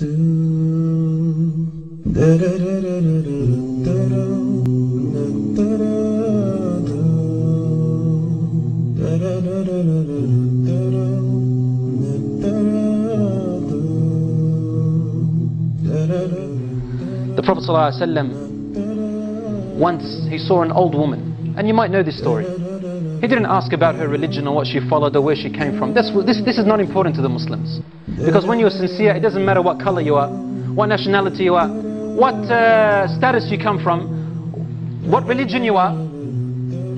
The Prophet ﷺ, once he saw an old woman, and you might know this story. He didn't ask about her religion or what she followed or where she came from. This is not important to the Muslims. Because when you're sincere, it doesn't matter what color you are, what nationality you are, what status you come from, what religion you are.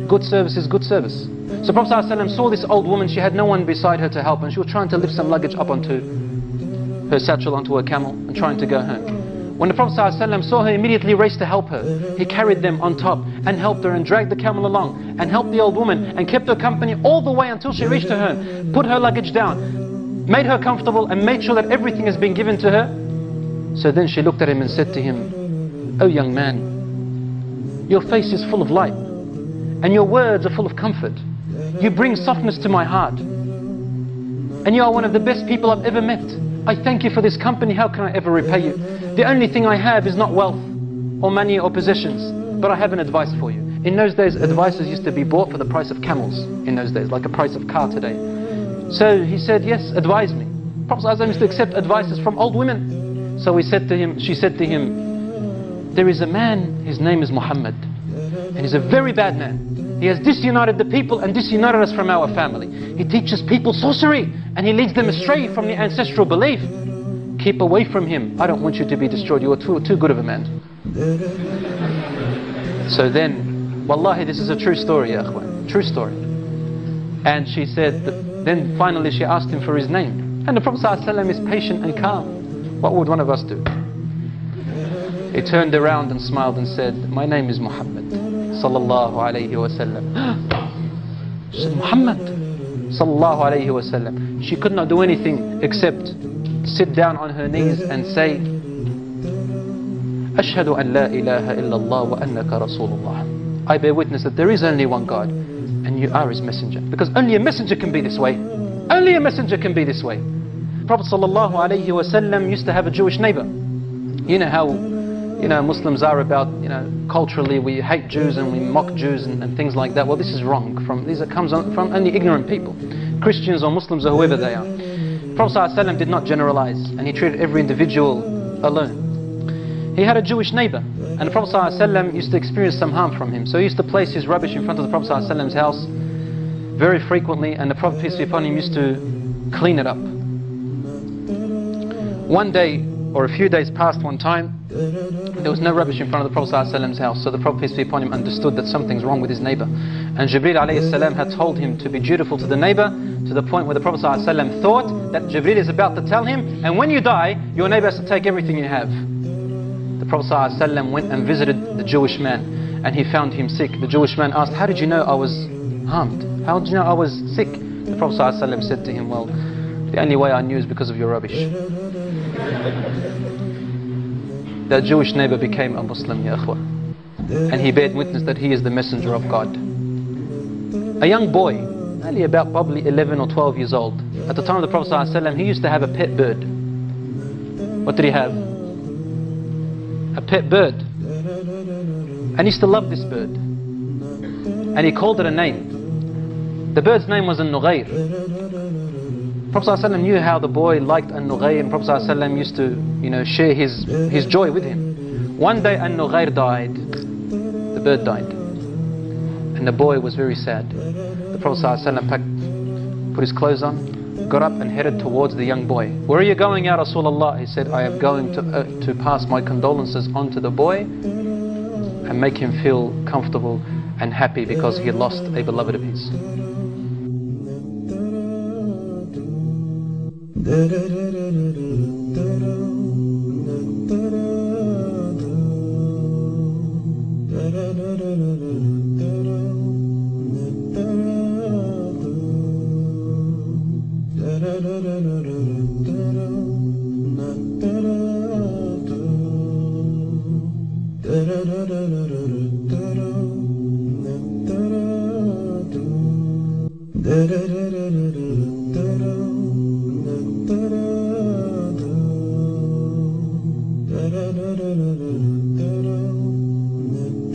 Good service is good service. So Prophet ﷺ saw this old woman, she had no one beside her to help, and she was trying to lift some luggage up onto her satchel, onto her camel, and trying to go home. When the Prophet ﷺ saw her, immediately raced to help her. He carried them on top and helped her and dragged the camel along and helped the old woman and kept her company all the way until she reached her home, put her luggage down, made her comfortable and made sure that everything has been given to her. So then she looked at him and said to him, "Oh young man, your face is full of light and your words are full of comfort. You bring softness to my heart and you are one of the best people I've ever met. I thank you for this company. How can I ever repay you? The only thing I have is not wealth or money or possessions, but I have an advice for you." In those days, advices used to be bought for the price of camels in those days, like a price of car today. So he said, "Yes, advise me." Prophet ﷺ used to accept advices from old women. So she said to him, "There is a man, his name is Muhammad, and he's a very bad man. He has disunited the people and disunited us from our family. He teaches people sorcery and he leads them astray from the ancestral belief. Keep away from him. I don't want you to be destroyed. You are too good of a man." So then, wallahi, this is a true story, ya akhwan, true story. And she said, then finally she asked him for his name. And the Prophet ﷺ is patient and calm. What would one of us do? He turned around and smiled and said, "My name is Muhammad sallallahu alayhi wa sallam." She said, "Muhammad sallallahu alayhi wa sallam." She could not do anything except sit down on her knees and say, "Ashhadu an la ilaha illallah wa annaka rasulullah." I bear witness that there is only one God and you are his messenger. Because only a messenger can be this way. Only a messenger can be this way. Prophet sallallahu alayhi wa sallam used to have a Jewish neighbor. You know how Muslims are about, culturally we hate Jews and we mock Jews and things like that. Well, this is wrong. These comes from only ignorant people, Christians or Muslims or whoever they are. Prophet ﷺ did not generalize, and he treated every individual alone. He had a Jewish neighbor, and the Prophet ﷺ used to experience some harm from him. So he used to place his rubbish in front of the Prophet ﷺ's house very frequently, and the Prophet, peace be upon him, used to clean it up. One day, or a few days passed one time, there was no rubbish in front of the Prophet ﷺ's house. So the Prophet, peace be upon him, understood that something's wrong with his neighbor. And Jibreel alayhi salam had told him to be dutiful to the neighbor, to the point where the Prophet ﷺ thought that Jibreel is about to tell him, and when you die, your neighbor has to take everything you have. The Prophet ﷺ went and visited the Jewish man, and he found him sick. The Jewish man asked, "How did you know I was harmed? How did you know I was sick?" The Prophet ﷺ said to him, "Well, the only way I knew is because of your rubbish." That Jewish neighbor became a Muslim, ya akhwa, and he bared witness that he is the messenger of God. A young boy, only about probably 11 or 12 years old, at the time of the Prophet ﷺ, he used to have a pet bird. What did he have? A pet bird. And he used to love this bird, and he called it a name. The bird's name was An-Nughair. Prophet ﷺ knew how the boy liked An-Nughair, and Prophet ﷺ used to share his joy with him. One day An-Nughair died, the bird died, and the boy was very sad. The Prophet ﷺ put his clothes on, got up and headed towards the young boy. "Where are you going, Ya Rasulullah?" He said, "I am going to pass my condolences on to the boy and make him feel comfortable and happy because he lost a beloved of his." Da da da da da da da da.